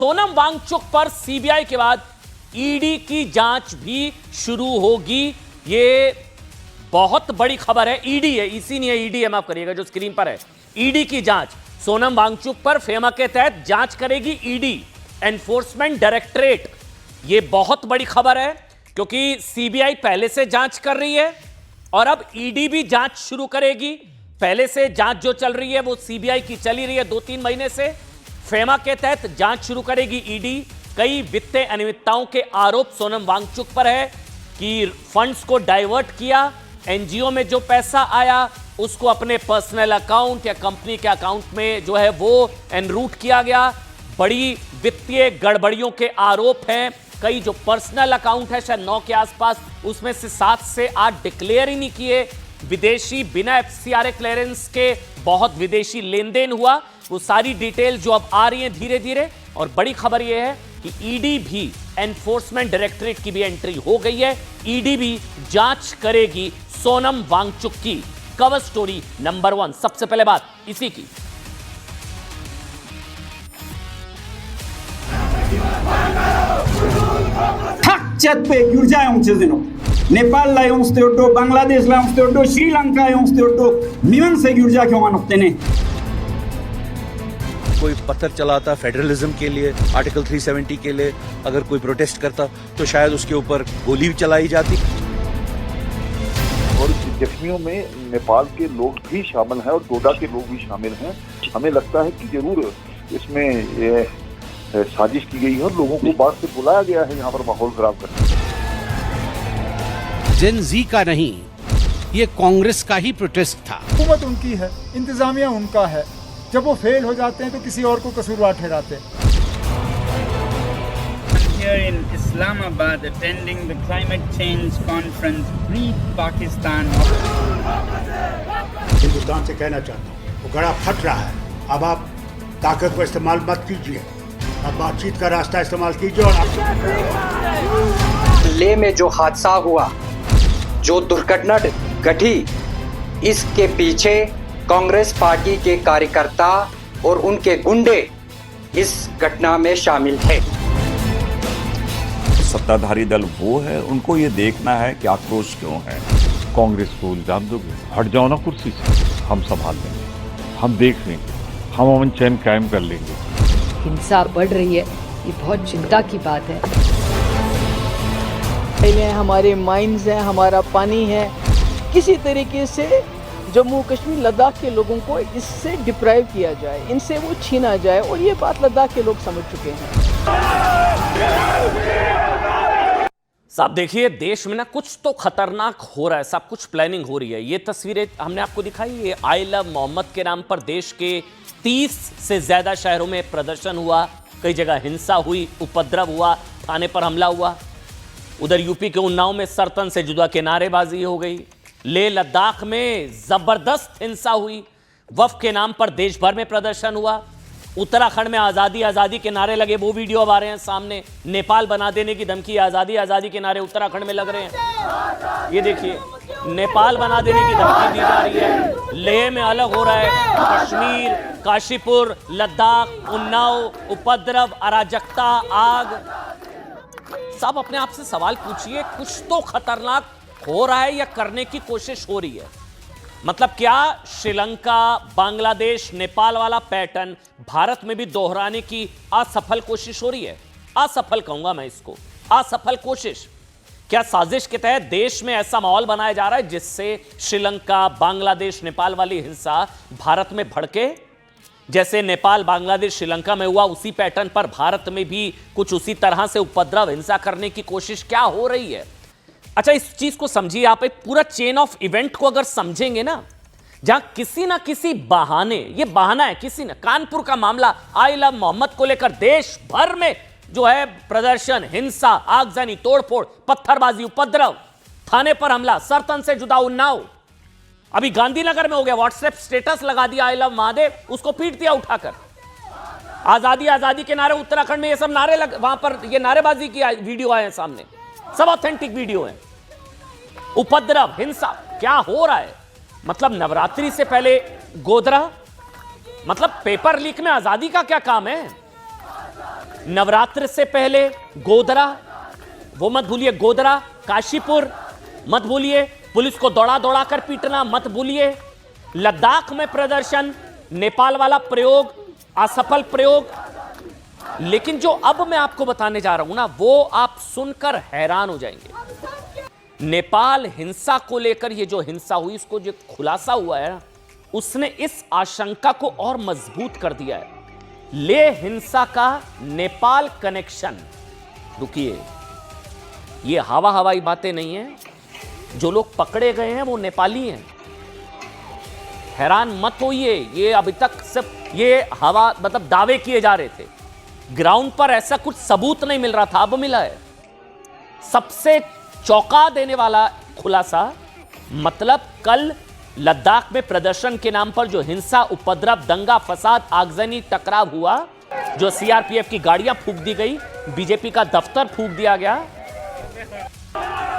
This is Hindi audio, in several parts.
सोनम वांगचुक पर सीबीआई के बाद ईडी की जांच भी शुरू होगी। ये बहुत बड़ी खबर है। ईडी है, ईसी नहीं है, ईडी है, माफ करिएगा, जो स्क्रीन पर है। ईडी की जांच सोनम वांगचुक पर फेमा के तहत जांच करेगी ईडी, एनफोर्समेंट डायरेक्टरेट। ये बहुत बड़ी खबर है क्योंकि सीबीआई पहले से जांच कर रही है और अब ईडी भी जांच शुरू करेगी। पहले से जांच जो चल रही है वो सीबीआई की चली रही है 2-3 महीने से। फेमा के तहत जांच शुरू करेगी ईडी। कई वित्तीय अनियमितताओं के आरोप सोनम वांगचुक पर है कि फंड्स को डाइवर्ट किया, एनजीओ में जो पैसा आया उसको अपने पर्सनल अकाउंट या कंपनी के अकाउंट में जो है वो एनरूट किया गया। बड़ी वित्तीय गड़बड़ियों के आरोप हैं। कई जो पर्सनल अकाउंट है शायद 9 के आसपास, उसमें से 7 से 8 डिक्लेयर ही नहीं किए। विदेशी बिना एफसीआरए क्लियरेंस के बहुत विदेशी लेन देन हुआ। वो सारी डिटेल जो अब आ रही है धीरे धीरे। और बड़ी खबर यह है कि ईडी भी, एनफोर्समेंट डायरेक्टरेट की भी एंट्री हो गई है। ईडी भी जांच करेगी सोनम वांगचुक की। कवर स्टोरी नंबर 1, सबसे पहले बात इसी की। नेपाललाई उंसते उठो, बांग्लादेशलाई उंसते उठो, श्रीलंकालाई उंसते उठो, मिवन से गिरजा क्यों मानते ने? कोई पत्थर चलाता फेडरलिज्म के लिए, आर्टिकल 370 के लिए, अगर कोई प्रोटेस्ट करता तो शायद उसके ऊपर गोली भी चलाई जाती। और जख्मियों में नेपाल के लोग भी शामिल हैं और डोडा के लोग भी शामिल हैं। हमें लगता है कि जरूर इसमें साजिश की गई है और लोगों को बाहर से बुलाया गया है यहाँ पर माहौल खराब करने। जेन जी का नहीं, ये कांग्रेस का ही प्रोटेस्ट था। हुकूमत उनकी है, इंतजामिया उनका है। जब वो फेल हो जाते हैं तो किसी और को कसूरवार ठहराते हैं। Here in Islamabad, attending the climate change conference, pre-Pakistan. Hindustan से कहना चाहता हूँ, वो गड़ा फट रहा है। अब आप ताकत को इस्तेमाल मत कीजिए, अब बातचीत का रास्ता इस्तेमाल कीजिए। और लेह में जो हादसा हुआ, जो दुर्घटना घटी, इसके पीछे कांग्रेस पार्टी के कार्यकर्ता और उनके गुंडे इस घटना में शामिल है। सत्ताधारी दल वो है, उनको ये देखना है कि आक्रोश क्यों है। कांग्रेस को इल्जाम दोगे, हट जाओ ना कुर्सी से, हम संभाल लेंगे, हम देख लेंगे, हम अमन चैन कायम कर लेंगे। हिंसा बढ़ रही है, ये बहुत चिंता की बात है। हमारे माइंस हैं, हमारा पानी है, किसी तरीके से जम्मू कश्मीर लद्दाख के लोगों को इससे डिप्राइव किया जाए, इनसे वो छीना जाए। और ये बात लद्दाख के लोग समझ चुके हैं। साहब देखिए, देश में ना कुछ तो खतरनाक हो रहा है, सब कुछ प्लानिंग हो रही है। ये तस्वीरें हमने आपको दिखाई, ये आई लव मोहम्मद के नाम पर देश के 30 से ज्यादा शहरों में प्रदर्शन हुआ, कई जगह हिंसा हुई, उपद्रव हुआ, थाने पर हमला हुआ। उधर यूपी के उन्नाव में सरतन से जुदा के नारेबाजी हो गई। लेह लद्दाख में जबरदस्त हिंसा हुई, वफ के नाम पर देश भर में प्रदर्शन हुआ। उत्तराखंड में आज़ादी आज़ादी के नारे लगे, वो वीडियो अब आ रहे हैं सामने। नेपाल बना देने की धमकी, आज़ादी आज़ादी के नारे उत्तराखंड में लग रहे हैं। ये देखिए, नेपाल बना देने की धमकी दी जा रही है। लेह में अलग हो रहा है, कश्मीर, काशीपुर, लद्दाख, उन्नाव, उपद्रव, अराजकता, आग। सब अपने आप से सवाल पूछिए, कुछ तो खतरनाक हो रहा है या करने की कोशिश हो रही है। मतलब क्या श्रीलंका, बांग्लादेश, नेपाल वाला पैटर्न भारत में भी दोहराने की असफल कोशिश हो रही है? असफल कहूंगा मैं इसको, असफल कोशिश। क्या साजिश के तहत देश में ऐसा माहौल बनाया जा रहा है जिससे श्रीलंका, बांग्लादेश, नेपाल वाली हिंसा भारत में भड़के? जैसे नेपाल, बांग्लादेश, श्रीलंका में हुआ, उसी पैटर्न पर भारत में भी कुछ उसी तरह से उपद्रव, हिंसा करने की कोशिश क्या हो रही है? अच्छा, इस चीज को समझिए आप, एक पूरा चेन ऑफ इवेंट को अगर समझेंगे ना, जहां किसी ना किसी बहाने, ये बहाना है किसी ने, कानपुर का मामला, आई लव मोहम्मद को लेकर देश भर में जो है प्रदर्शन, हिंसा, आगजनी, तोड़फोड़, पत्थरबाजी, उपद्रव, थाने पर हमला, सरतन से जुदा उन्नाव। अभी गांधीनगर में हो गया, व्हाट्सएप स्टेटस लगा दिया आई लव महादेव, उसको पीट दिया उठाकर। आजादी आजादी के नारे, उत्तराखंड में ये सब नारे वहां पर ये नारेबाजी की वीडियो आए हैं सामने, सब ऑथेंटिक वीडियो है। उपद्रव, हिंसा, क्या हो रहा है? मतलब नवरात्रि से पहले गोधरा, मतलब पेपर लीक में आजादी का क्या काम है? नवरात्र से पहले गोधरा, वो मत भूलिए, गोधरा, काशीपुर मत भूलिए, पुलिस को दौड़ा दौड़ा कर पीटना मत भूलिए, लद्दाख में प्रदर्शन, नेपाल वाला प्रयोग, असफल प्रयोग। लेकिन जो अब मैं आपको बताने जा रहा हूं ना, वो आप सुनकर हैरान हो जाएंगे। नेपाल हिंसा को लेकर ये जो हिंसा हुई, इसको जो खुलासा हुआ है, उसने इस आशंका को और मजबूत कर दिया है। ले हिंसा का नेपाल कनेक्शन। रुकिए, ये हवा हवाई बातें नहीं है। जो लोग पकड़े गए हैं वो नेपाली हैं। हैरान मत होइए, ये अभी तक सिर्फ ये हवा मतलब दावे किए जा रहे थे, ग्राउंड पर ऐसा कुछ सबूत नहीं मिल रहा था, अब मिला है। सबसे चौंका देने वाला खुलासा, मतलब कल लद्दाख में प्रदर्शन के नाम पर जो हिंसा, उपद्रव, दंगा फसाद, आगजनी, टकराव हुआ, जो सीआरपीएफ की गाड़ियां फूंक दी गई, बीजेपी का दफ्तर फूंक दिया गया,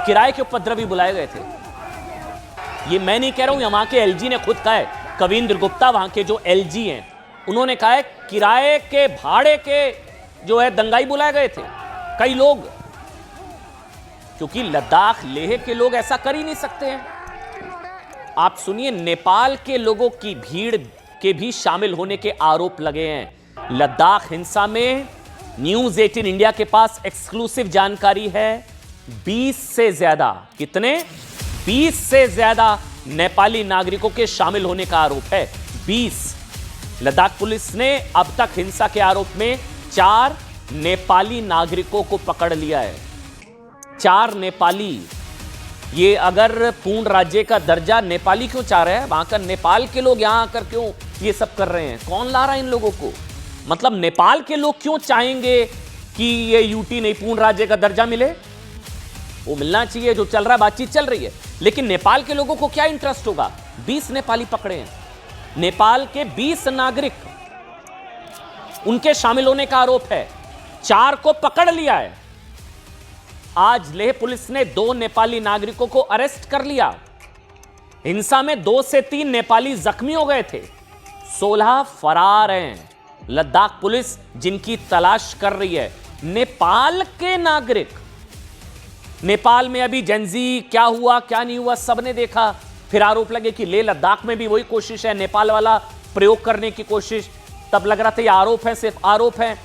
किराए के उपद्रवी बुलाए गए थे। ये मैं नहीं कह रहा हूं, वहां के एलजी ने खुद कहा है, कविंद्र गुप्ता वहां के जो एलजी हैं, उन्होंने कहा है किराए के भाड़े के जो है दंगाई बुलाए गए थे कई लोग, क्योंकि लद्दाख लेह के लोग ऐसा कर ही नहीं सकते हैं। आप सुनिए, नेपाल के लोगों की भीड़ के भी शामिल होने के आरोप लगे हैं लद्दाख हिंसा में। न्यूज़ 18 इंडिया के पास एक्सक्लूसिव जानकारी है, 20 से ज्यादा, कितने, 20 से ज्यादा नेपाली नागरिकों के शामिल होने का आरोप है। 20। लद्दाख पुलिस ने अब तक हिंसा के आरोप में 4 नेपाली नागरिकों को पकड़ लिया है। 4 नेपाली। ये अगर पूर्ण राज्य का दर्जा नेपाली क्यों चाह रहे हैं, वहां का नेपाल के लोग यहां आकर क्यों ये सब कर रहे हैं? कौन ला रहा है इन लोगों को? मतलब नेपाल के लोग क्यों चाहेंगे कि ये यूटी नहीं, पूर्ण राज्य का दर्जा मिले? वो मिलना चाहिए, जो चल रहा है, बातचीत चल रही है, लेकिन नेपाल के लोगों को क्या इंटरेस्ट होगा? 20 नेपाली पकड़े हैं, नेपाल के 20 नागरिक, उनके शामिल होने का आरोप है। 4 को पकड़ लिया है। आज लेह पुलिस ने 2 नेपाली नागरिकों को अरेस्ट कर लिया। हिंसा में 2 से 3 नेपाली जख्मी हो गए थे। 16 फरार हैं। लद्दाख पुलिस जिनकी तलाश कर रही है। नेपाल के नागरिक। नेपाल में अभी जेंजी क्या हुआ क्या नहीं हुआ सबने देखा। फिर आरोप लगे कि लेह लद्दाख में भी वही कोशिश है, नेपाल वाला प्रयोग करने की कोशिश। तब लग रहा था ये आरोप है, सिर्फ आरोप है।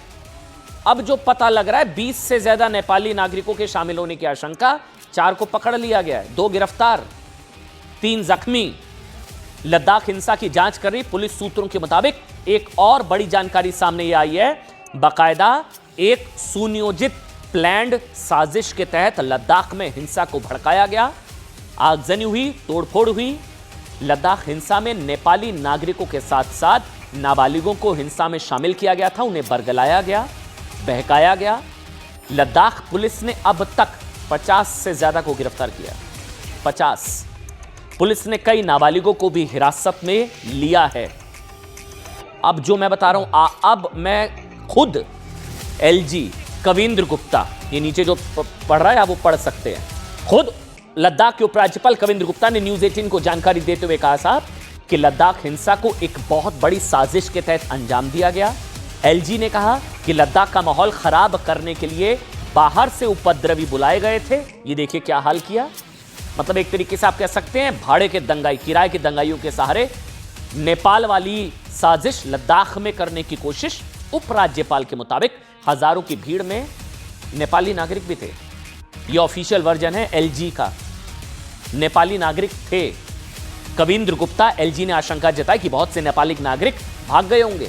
अब जो पता लग रहा है 20 से ज्यादा नेपाली नागरिकों के शामिल होने की आशंका। 4 को पकड़ लिया गया है, 2 गिरफ्तार, 3 जख्मी। लद्दाख हिंसा की जांच कर रही पुलिस सूत्रों के मुताबिक एक और बड़ी जानकारी सामने ये आई है। बाकायदा एक सुनियोजित प्लान्ड साजिश के तहत लद्दाख में हिंसा को भड़काया गया। आगजनी हुई, तोड़फोड़ हुई। लद्दाख हिंसा में नेपाली नागरिकों के साथ साथ नाबालिगों को हिंसा में शामिल किया गया था, उन्हें बरगलाया गया, बहकाया गया। लद्दाख पुलिस ने अब तक 50 से ज्यादा को गिरफ्तार किया। 50। पुलिस ने कई नाबालिगों को भी हिरासत में लिया है। अब जो मैं बता रहा हूं, अब मैं खुद एलजी कविंद्र गुप्ता, ये नीचे जो पढ़ रहा है आप वो पढ़ सकते हैं, खुद लद्दाख के उपराज्यपाल कविंद्र गुप्ता ने न्यूज़ 18 को जानकारी देते हुए कहा साहब कि लद्दाख हिंसा को एक बहुत बड़ी साजिश के तहत अंजाम दिया गया। एलजी ने कहा कि लद्दाख का माहौल खराब करने के लिए बाहर से उपद्रवी बुलाए गए थे। ये देखिए क्या हाल किया। मतलब एक तरीके से आप कह सकते हैं भाड़े के दंगाई, किराए के दंगाइयों के सहारे नेपाल वाली साजिश लद्दाख में करने की कोशिश। उपराज्यपाल के मुताबिक हजारों की भीड़ में नेपाली नागरिक भी थे। यह ऑफिशियल वर्जन है एलजी का। नेपाली नागरिक थे। कविंद्र गुप्ता एलजी ने आशंका जताई कि बहुत से नेपाली नागरिक भाग गए होंगे।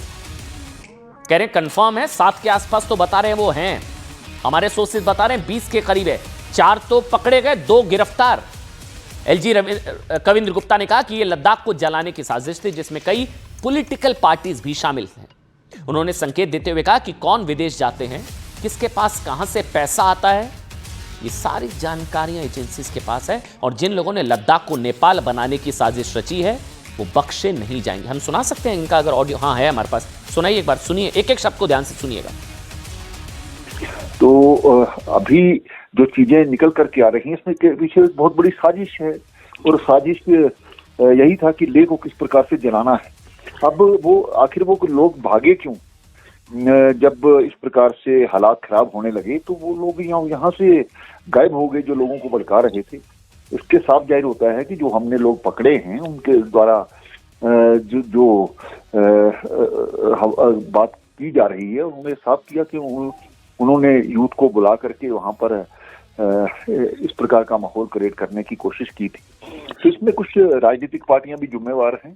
कह रहे कंफर्म है, 7 के आसपास तो बता रहे हैं वो हैं, हमारे सोर्सेज बता रहे हैं 20 के करीब है। 4 तो पकड़े गए, 2 गिरफ्तार। एलजी कविंद्र गुप्ता ने कहा कि यह लद्दाख को जलाने की साजिश थी जिसमें कई पॉलिटिकल पार्टीज भी शामिल हैं। उन्होंने संकेत देते हुए कहा कि कौन विदेश जाते हैं, किसके पास कहां से पैसा आता है, ये सारी जानकारियां एजेंसीज के पास है। और जिन लोगों ने लद्दाख को नेपाल बनाने की साजिश रची है वो बख्शे नहीं जाएंगे। हम सुना सकते हैं इनका अगर ऑडियो? हाँ है हमारे पास, सुनाइए एक बार, सुनिए, एक एक शब्द को ध्यान से सुनिएगा। तो अभी जो चीजें निकल करके आ रही हैं इसमें के पीछे बहुत बड़ी साजिश है। और साजिश यही था कि लेह को किस प्रकार से जलाना है। अब वो आखिर वो लोग भागे क्यों? जब इस प्रकार से हालात खराब होने लगे तो वो लोग यहाँ से गायब हो गए जो लोगों को भड़का रहे थे। इसके साफ जाहिर होता है कि जो हमने लोग पकड़े हैं उनके द्वारा जो बात की जा रही है, उन्होंने साफ किया कि उन्होंने यूथ को बुला करके वहां पर इस प्रकार का माहौल क्रिएट करने की कोशिश की थी। तो इसमें कुछ राजनीतिक पार्टियां भी जिम्मेवार हैं,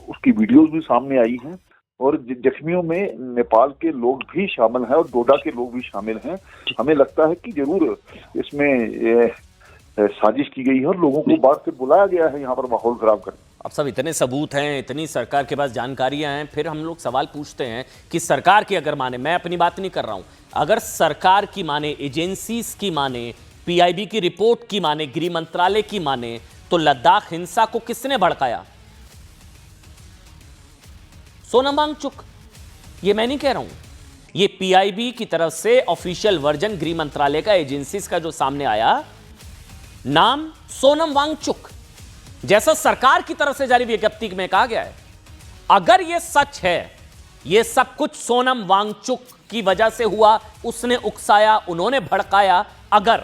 उसकी वीडियोस भी सामने आई हैं और जख्मियों में नेपाल के लोग भी शामिल हैं और डोडा के लोग भी शामिल हैं। हमें लगता है कि जरूर इसमें साजिश की गई है और लोगों को बाहर से बुलाया गया है यहाँ पर माहौल खराब करने। अब सब इतने सबूत हैं, इतनी सरकार के पास जानकारियां हैं, फिर हम लोग सवाल पूछते हैं कि सरकार की अगर माने, मैं अपनी बात नहीं कर रहा हूं, अगर सरकार की माने, एजेंसीज की माने, पीआईबी की रिपोर्ट की माने, गृह मंत्रालय की माने, तो लद्दाख हिंसा को किसने भड़काया? सोनम वांगचुक। ये मैं नहीं कह रहा हूं, ये पीआईबी की तरफ से ऑफिशियल वर्जन गृह मंत्रालय का, एजेंसीज का जो सामने आया, नाम सोनम वांगचुक, जैसा सरकार की तरफ से जारी विज्ञप्ति में कहा गया है। अगर यह सच है, यह सब कुछ सोनम वांगचुक की वजह से हुआ, उसने उकसाया, उन्होंने भड़काया, अगर,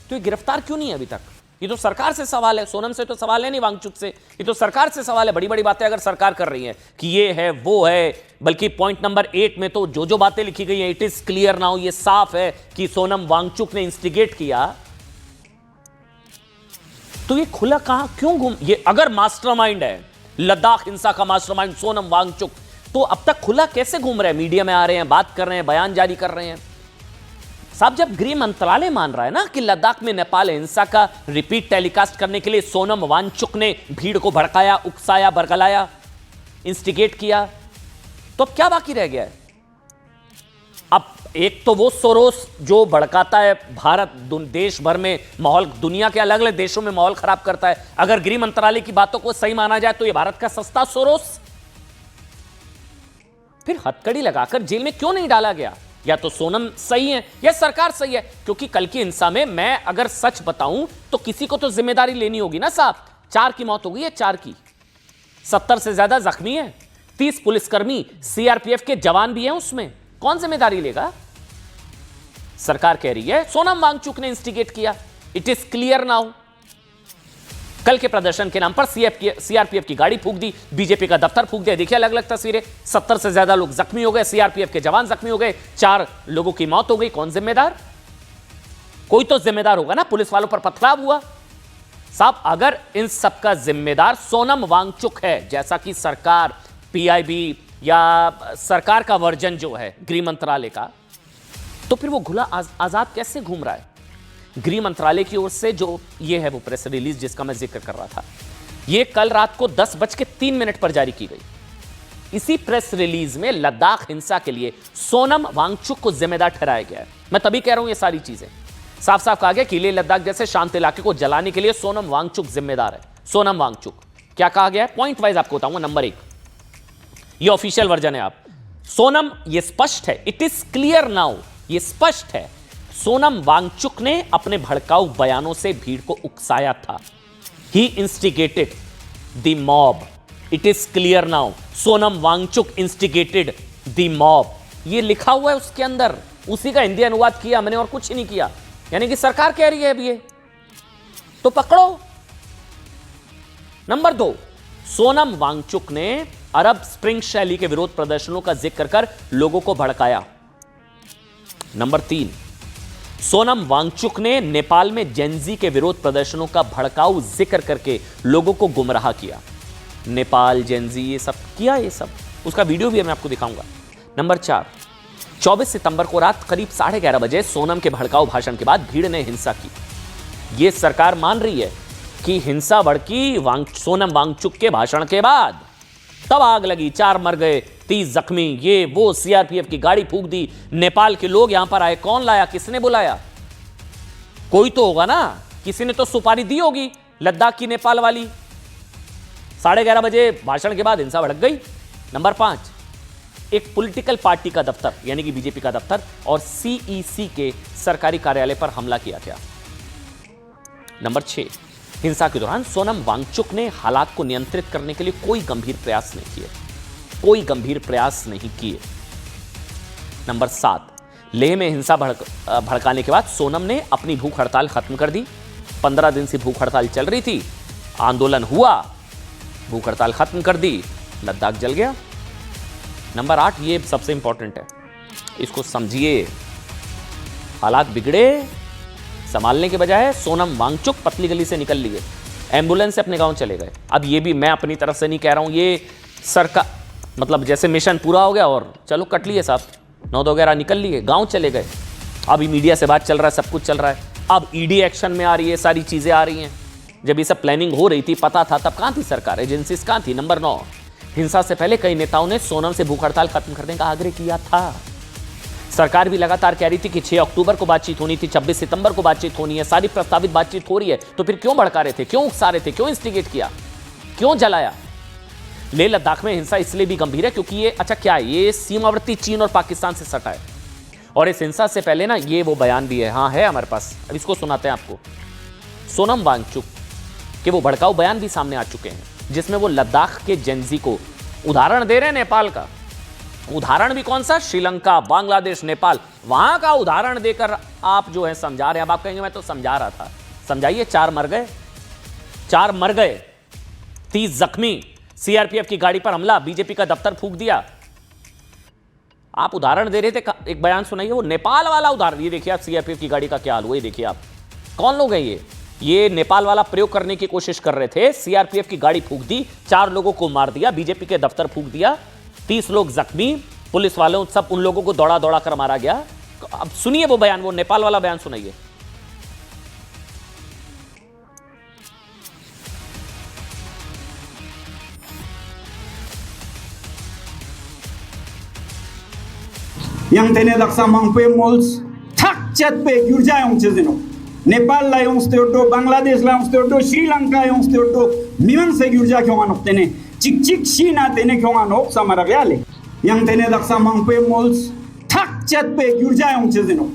तो ये गिरफ्तार क्यों नहीं है अभी तक? ये तो सरकार से सवाल है, सोनम से तो सवाल है नहीं, वांगचुक से, ये तो सरकार से सवाल है। बड़ी बड़ी बातें अगर सरकार कर रही है कि ये है वो है, बल्कि पॉइंट नंबर 8 में तो जो बातें लिखी गई हैं, इट इज क्लियर नाउ, ये साफ है कि सोनम वांगचुक ने इंस्टिगेट किया। तो ये खुला कहां क्यों घूम, ये अगर मास्टरमाइंड है, लद्दाख हिंसा का मास्टरमाइंड सोनम वांगचुक, तो अब तक खुला कैसे घूम रहे हैं? मीडिया में आ रहे हैं, बात कर रहे हैं, बयान जारी कर रहे हैं। साहब, जब गृह मंत्रालय मान रहा है ना कि लद्दाख में नेपाल हिंसा का रिपीट टेलीकास्ट करने के लिए सोनम वांगचुक ने भीड़ को भड़काया, उकसाया, बरगलाया, इंस्टिगेट किया, तो अब क्या बाकी रह गया है? अब एक तो वो सोरोस जो भड़काता है भारत, देश भर में माहौल, दुनिया के अलग अलग देशों में माहौल खराब करता है। अगर गृह मंत्रालय की बातों को सही माना जाए तो ये भारत का सस्ता सोरोस, फिर हथकड़ी लगाकर जेल में क्यों नहीं डाला गया? या तो सोनम सही है या सरकार सही है, क्योंकि कल की हिंसा में मैं अगर सच बताऊं तो किसी को तो जिम्मेदारी लेनी होगी ना साहब। 4 की मौत हो गई है, 4 की, 70 से ज्यादा जख्मी है, 30 पुलिसकर्मी, सीआरपीएफ के जवान भी हैं उसमें, कौन जिम्मेदारी लेगा? सरकार कह रही है सोनम वांगचुक ने इंस्टिगेट किया, इट इज क्लियर नाउ। कल के प्रदर्शन के नाम पर सीआरपीएफ की गाड़ी फूंक दी, बीजेपी का दफ्तर फूंक दिया। देखिए अलग अलग तस्वीरें, 70 से ज्यादा लोग जख्मी हो गए, सीआरपीएफ के जवान जख्मी हो गए, 4 लोगों की मौत हो गई। कौन जिम्मेदार? कोई तो जिम्मेदार होगा ना। पुलिस वालों पर पथराव हुआ। साहब, अगर इन सब का जिम्मेदार सोनम वांगचुक है, जैसा कि सरकार, पीआईबी या सरकार का वर्जन जो है गृह मंत्रालय का, तो फिर वो खुला आजाद कैसे घूम रहा है? गृह मंत्रालय की ओर से जो ये है वो प्रेस रिलीज जिसका मैं जिक्र कर रहा था, ये कल रात को 10:03 पर जारी की गई। इसी प्रेस रिलीज में लद्दाख हिंसा के लिए सोनम वांगचुक को जिम्मेदार ठहराया गया है। मैं तभी कह रहा हूं ये सारी चीजें साफ साफ कहा गया कि लेह लद्दाख जैसे शांत इलाके को जलाने के लिए सोनम वांगचुक जिम्मेदार है। सोनम वांगचुक क्या कहा गया है, पॉइंट वाइज आपको बताऊंगा। नंबर 1, ये ऑफिशियल वर्जन है। आप सोनम, ये स्पष्ट है, इट इज क्लियर नाउ, ये स्पष्ट है, सोनम वांगचुक ने अपने भड़काऊ बयानों से भीड़ को उकसाया था। He instigated the mob, it is clear now, Sonam Wangchuk instigated the mob. ये लिखा हुआ है उसके अंदर, उसी का हिंदी अनुवाद किया मैंने और कुछ ही नहीं किया। यानी कि सरकार कह रही है अब ये तो पकड़ो। नंबर 2, सोनम वांगचुक ने अरब स्प्रिंग शैली के विरोध प्रदर्शनों का जिक्र कर लोगों को भड़काया। नंबर 3, सोनम वांगचुक ने नेपाल में जेनजी के विरोध प्रदर्शनों का भड़काऊ जिक्र करके लोगों को गुमराह किया। नेपाल, जेनजी, ये सब किया, ये सब उसका वीडियो भी मैं आपको दिखाऊंगा। नंबर 4, 24 सितंबर को रात करीब 11:30 बजे सोनम के भड़काऊ भाषण के बाद भीड़ ने हिंसा की। यह सरकार मान रही है कि हिंसा भड़की सोनम वांगचुक के भाषण के बाद, तब आग लगी, 4 मर गए, 30 जख्मी, ये वो, सीआरपीएफ की गाड़ी फूंक दी, नेपाल के लोग यहां पर आए। कौन लाया, किसने बुलाया? कोई तो होगा ना, किसी ने तो सुपारी दी होगी लद्दाख की नेपाल वाली। 11:30 बजे भाषण के बाद हिंसा भड़क गई। नंबर 5, एक पॉलिटिकल पार्टी का दफ्तर यानी कि बीजेपी का दफ्तर और सीईसी के सरकारी कार्यालय पर हमला किया गया। नंबर 6, हिंसा के दौरान सोनम वांगचुक ने हालात को नियंत्रित करने के लिए कोई गंभीर प्रयास नहीं किए। कोई गंभीर प्रयास नहीं किए। नंबर 7, लेह में हिंसा भड़काने के बाद सोनम ने अपनी भूख हड़ताल खत्म कर दी। 15 दिन से भूख हड़ताल चल रही थी, आंदोलन हुआ, भूख हड़ताल खत्म कर दी, लद्दाख जल गया। नंबर 8, ये सबसे इंपॉर्टेंट है, इसको समझिए। हालात बिगड़े, संभालने के बजाय सोनम वांगचुक पतली गली से निकल लिए, एम्बुलेंस से अपने गांव चले गए। अब ये भी मैं अपनी तरफ से नहीं कह रहा हूं, ये सरकार मतलब जैसे मिशन पूरा हो गया और चलो कट लिए साहब, नौद वगैरह निकल लिए, गांव चले गए। अभी मीडिया से बात चल रहा है, सब कुछ चल रहा है। अब ईडी एक्शन में आ रही है, सारी चीजें आ रही हैं। जब ये सब प्लानिंग हो रही थी, पता था, तब कहां थी सरकार, एजेंसीज कहां थी। नंबर 9, हिंसा से पहले कई नेताओं ने सोनम से भूख हड़ताल खत्म करने का आग्रह किया था। सरकार भी लगातार कह रही थी कि 6 अक्टूबर को बातचीत होनी थी, 26 सितंबर को बातचीत होनी है, सारी प्रस्तावित बातचीत हो रही है, तो फिर क्यों भड़का रहे थे, क्यों उकसा रहे थे, क्यों इंस्टिगेट किया, क्यों जलाया। लेह लद्दाख में हिंसा इसलिए भी गंभीर है क्योंकि ये क्या है, ये सीमावर्ती चीन और पाकिस्तान से सटा है। और इस हिंसा से पहले ना ये वो बयान भी है, हाँ है हमारे पास, अब इसको सुनाते हैं आपको। सोनम वांगचुक के वो भड़काऊ बयान भी सामने आ चुके हैं, जिसमें वो लद्दाख के जेनजी को उदाहरण दे रहे हैं। नेपाल का उदाहरण भी कौन सा, श्रीलंका, बांग्लादेश, नेपाल, वहां का उदाहरण देकर आप जो है समझा रहे हैं। अब आप कहेंगे मैं तो समझा रहा था, समझाइए। 4 मर गए, 30 जख्मी, सीआरपीएफ की गाड़ी पर हमला, बीजेपी का दफ्तर फूंक दिया। आप उदाहरण दे रहे थे, एक बयान सुनाइए वो नेपाल वाला उदाहरण। ये देखिए आप सीआरपीएफ की गाड़ी का क्या हाल हुआ, ये देखिए आप। कौन लोग हैं ये नेपाल वाला प्रयोग करने की कोशिश कर रहे थे, सीआरपीएफ की गाड़ी फूंक दी, 4 लोगों को मार दिया, बीजेपी के दफ्तर फूंक दिया, 30 लोग जख्मी, पुलिस वालों सब उन लोगों को दौड़ा दौड़ा कर मारा गया। अब सुनिए वो बयान, वो नेपाल वाला बयान सुनाइए। yang tene daksa mangpe mols thak chat pe gyurja yong chezino Nepal la yong steoto Bangladesh la yong steoto Sri Lanka yong steoto miman se gyurja kyong anok tene chik chik shina tene kyong anok samara reale yang tene daksa mangpe mols thak chat pe gyurja yong chezino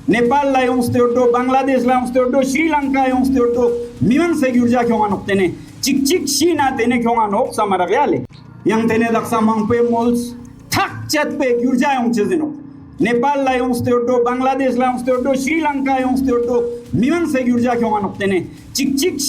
Nepal la yong steoto Bangladesh la yong steoto Sri Lanka yong steoto miman se gyurja kyong anok tene chik chik shina tene kyong anok samara reale yang tene daksa mangpe mols thak chat pe gyurja yong chezino Nepal la yong steoto Bangladesh la yong steoto Sri Lanka yong steoto miman se gyurja kyong anok tene chik chik